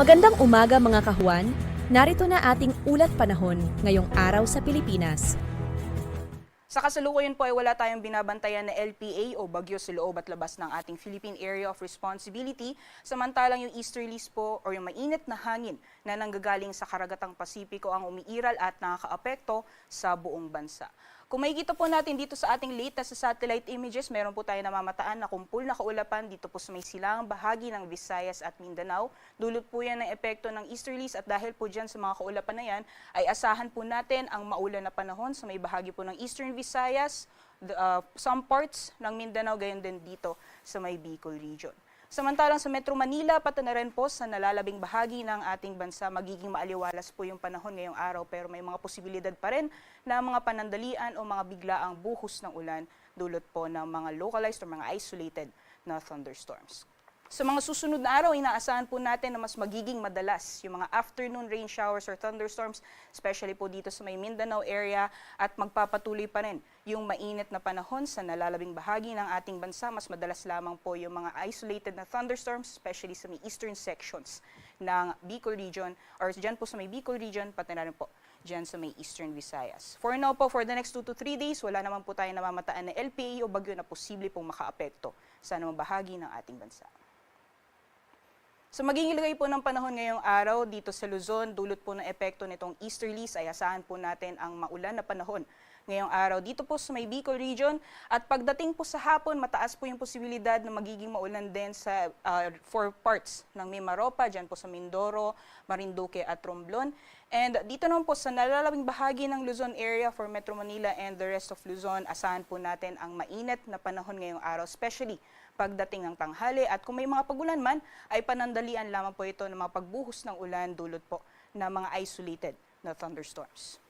Magandang umaga mga kahuan, narito na ating ulat panahon ngayong araw sa Pilipinas. Sa kasalukuyan po ay wala tayong binabantayan na LPA o bagyo sa loob at labas ng ating Philippine Area of Responsibility, samantalang yung easterlies po o yung mainit na hangin na nanggagaling sa karagatang Pasipiko ang umiiral at nakakaapekto sa buong bansa. Kung makikita po natin dito sa ating latest sa satellite images, meron po tayo namamataan na kumpul na kaulapan dito po sa may silangang bahagi ng Visayas at Mindanao. Dulot po yan ng epekto ng easterlies at dahil po dyan sa mga kaulapan na yan, ay asahan po natin ang maulan na panahon sa may bahagi po ng Eastern Visayas, some parts ng Mindanao, gayon din dito sa may Bicol region. Samantalang sa Metro Manila, pati na rin po sa nalalabing bahagi ng ating bansa, magiging maaliwalas po yung panahon ngayong araw pero may mga posibilidad pa rin na mga panandalian o mga biglaang buhos ng ulan dulot po ng mga localized o mga isolated na thunderstorms. Sa mga susunod na araw, inaasahan po natin na mas magiging madalas yung mga afternoon rain showers or thunderstorms, especially po dito sa may Mindanao area, at magpapatuloy pa rin yung mainit na panahon sa nalalabing bahagi ng ating bansa. Mas madalas lamang po yung mga isolated na thunderstorms, especially sa may eastern sections ng Bicol region, or dyan po sa may Bicol region, pati na rin po dyan sa may Eastern Visayas. For now po, for the next 2 to 3 days, wala naman po tayo namamataan na LPA o bagyo na posible pong makaapekto sa anumang bahagi ng ating bansa. So magiging ilagay po ng panahon ngayong araw dito sa Luzon, dulot po ng epekto nitong easterlies ay asahan po natin ang maulan na panahon ngayong araw dito po sa may Bicol region, at pagdating po sa hapon, mataas po yung posibilidad na magiging maulan din sa 4 parts ng Mimaropa, dyan po sa Mindoro, Marinduque at Romblon. And dito naman po sa nalalabing bahagi ng Luzon area for Metro Manila and the rest of Luzon, asahan po natin ang mainit na panahon ngayong araw, especially pagdating ng tanghali, at kung may mga pagulan man, ay panandalian lamang po ito ng mga pagbuhos ng ulan dulot po ng mga isolated na thunderstorms.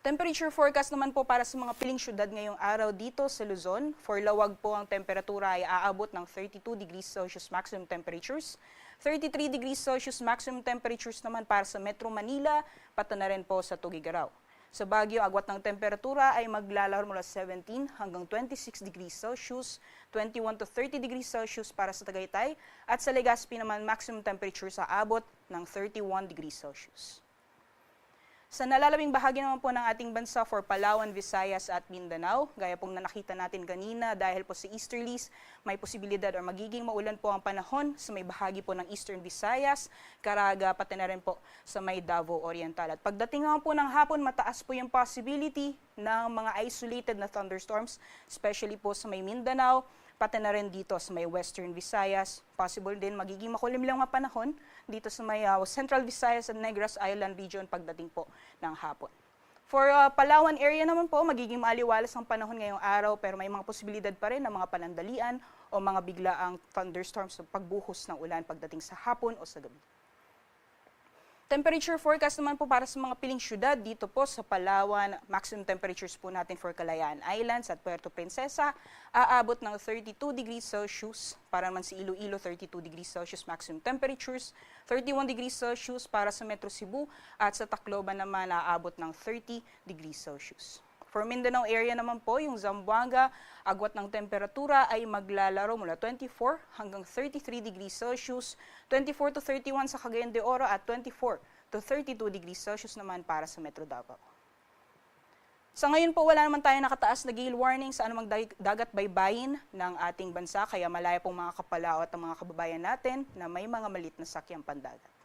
Temperature forecast naman po para sa mga piling syudad ngayong araw dito sa Luzon. For Lawag po ang temperatura ay aabot ng 32 degrees Celsius maximum temperatures. 33 degrees Celsius maximum temperatures naman para sa Metro Manila, pati na rin po sa Tugigaraw. Sa Baguio, agwat ng temperatura ay maglalaro mula 17 hanggang 26 degrees Celsius, 21 to 30 degrees Celsius para sa Tagaytay, at sa Legazpi naman maximum temperature sa abot ng 31 degrees Celsius. Sa nalalabing bahagi naman po ng ating bansa for Palawan, Visayas at Mindanao, gaya pong nakita natin kanina, dahil po sa easterlies, may posibilidad o magiging maulan po ang panahon sa may bahagi po ng Eastern Visayas, Caraga, pati na rin po sa may Davao Oriental. At pagdating naman po ng hapon, mataas po yung possibility ng mga isolated na thunderstorms, especially po sa may Mindanao, pati na rin dito sa may Western Visayas. Possible din magiging makulimlang mga panahon dito sa may Central Visayas at Negros Island region pagdating po ng hapon. For Palawan area naman po, magiging maaliwalas ang panahon ngayong araw pero may mga posibilidad pa rin ng mga panandalian o mga biglaang thunderstorms o pagbuhos ng ulan pagdating sa hapon o sa gabi. Temperature forecast naman po para sa mga piling syudad dito po sa Palawan, maximum temperatures po natin for Kalayaan Islands at Puerto Princesa, aabot ng 32 degrees Celsius, para naman sa Iloilo 32 degrees Celsius maximum temperatures, 31 degrees Celsius para sa Metro Cebu, at sa Tacloban naman aabot ng 30 degrees Celsius. For Mindanao area naman po, yung Zamboanga, agwat ng temperatura ay maglalaro mula 24 hanggang 33 degrees Celsius, 24 to 31 sa Cagayan de Oro at 24 to 32 degrees Celsius naman para sa Metro Davao. Sa ngayon po, wala naman tayo nakataas na gale warning sa anumang dagat baybayin ng ating bansa, kaya malaya pong mga kapalao at ang mga kababayan natin na may mga malit na sakyang pandagat.